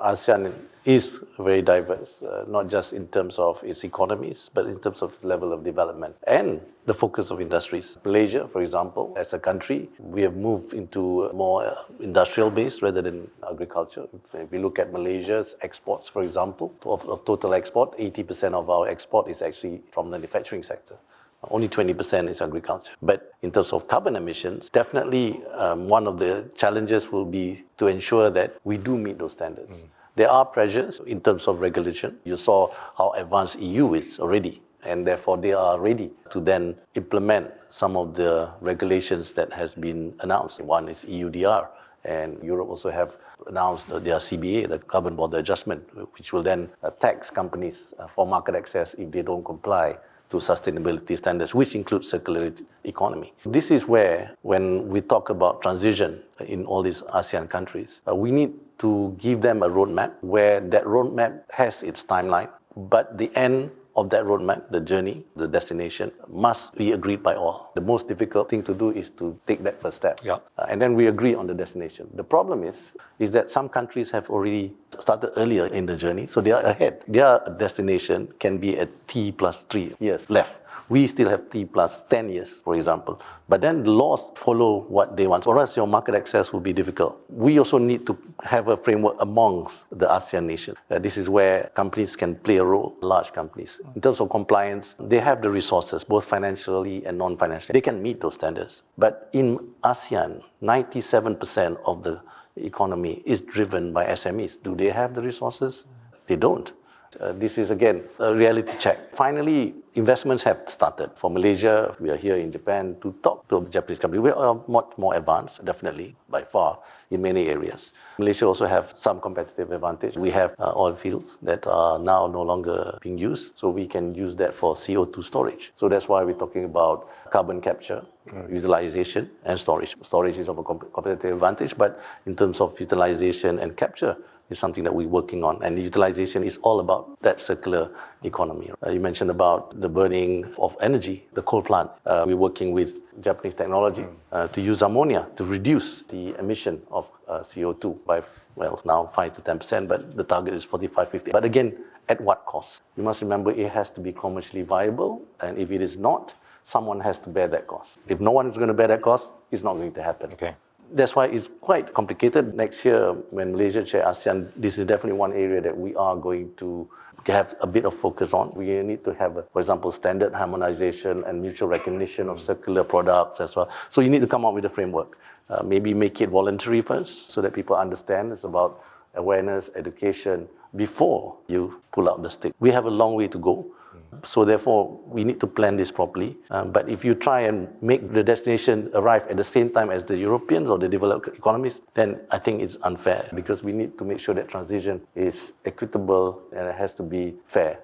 ASEAN is very diverse, not just in terms of its economies, but in terms of level of development and the focus of industries. Malaysia, for example, as a country, we have moved into a more industrial base rather than agriculture. If we look at Malaysia's exports, for example, of total export, 80% of our export is actually from the manufacturing sector. Only 20% is agriculture. But in terms of carbon emissions, definitely one of the challenges will be to ensure that we do meet those standards. There are pressures in terms of regulation. You saw how advanced EU is already, and therefore they are ready to then implement some of the regulations that has been announced. One is EUDR, and Europe also have announced their CBA, the Carbon Border Adjustment, which will then tax companies for market access if they don't comply to sustainability standards, which includes circular economy. This is where, when we talk about transition in all these ASEAN countries, we need to give them a roadmap where that roadmap has its timeline, but the end of that roadmap, the journey, the destination, must be agreed by all. The most difficult thing to do is to take that first step. And then we agree on the destination. The problem is that some countries have already started earlier in the journey, so they are ahead. Their destination can be at T plus 3 years left. We still have T plus 10 years, for example. But then the laws follow what they want. For us, your market access will be difficult. We also need to have a framework amongst the ASEAN nations. This is where companies can play a role, large companies. In terms of compliance, they have the resources, both financially and non-financially. They can meet those standards. But in ASEAN, 97% of the economy is driven by SMEs. Do they have the resources? They don't. This is again a reality check. Finally, investments have started. For Malaysia, we are here in Japan to talk to a Japanese company. We are much more advanced, definitely, by far, in many areas. Malaysia also have some competitive advantage. We have oil fields that are now no longer being used, so we can use that for CO2 storage. So that's why we're talking about carbon capture, utilization, and storage. Storage is of a competitive advantage, but in terms of utilization and capture, is something that we're working on. And the utilization is all about that circular economy. You mentioned about the burning of energy, the coal plant. We're working with Japanese technology to use ammonia to reduce the emission of CO2 by, now 5 to 10%, but the target is 45-50. But again, at what cost? You must remember it has to be commercially viable, and if it is not, someone has to bear that cost. If no one is going to bear that cost, it's not going to happen. Okay. That's why it's quite complicated. Next year, when Malaysia chair ASEAN, this is definitely one area that we are going to have a bit of focus on. We need to have, for example, standard harmonization and mutual recognition of circular products as well. So you need to come up with a framework. Maybe make it voluntary first so that people understand it's about awareness, education, before you pull out the stick. We have a long way to go. So therefore, we need to plan this properly. But if you try and make the destination arrive at the same time as the Europeans or the developed economies, then I think it's unfair, because we need to make sure that transition is equitable and it has to be fair.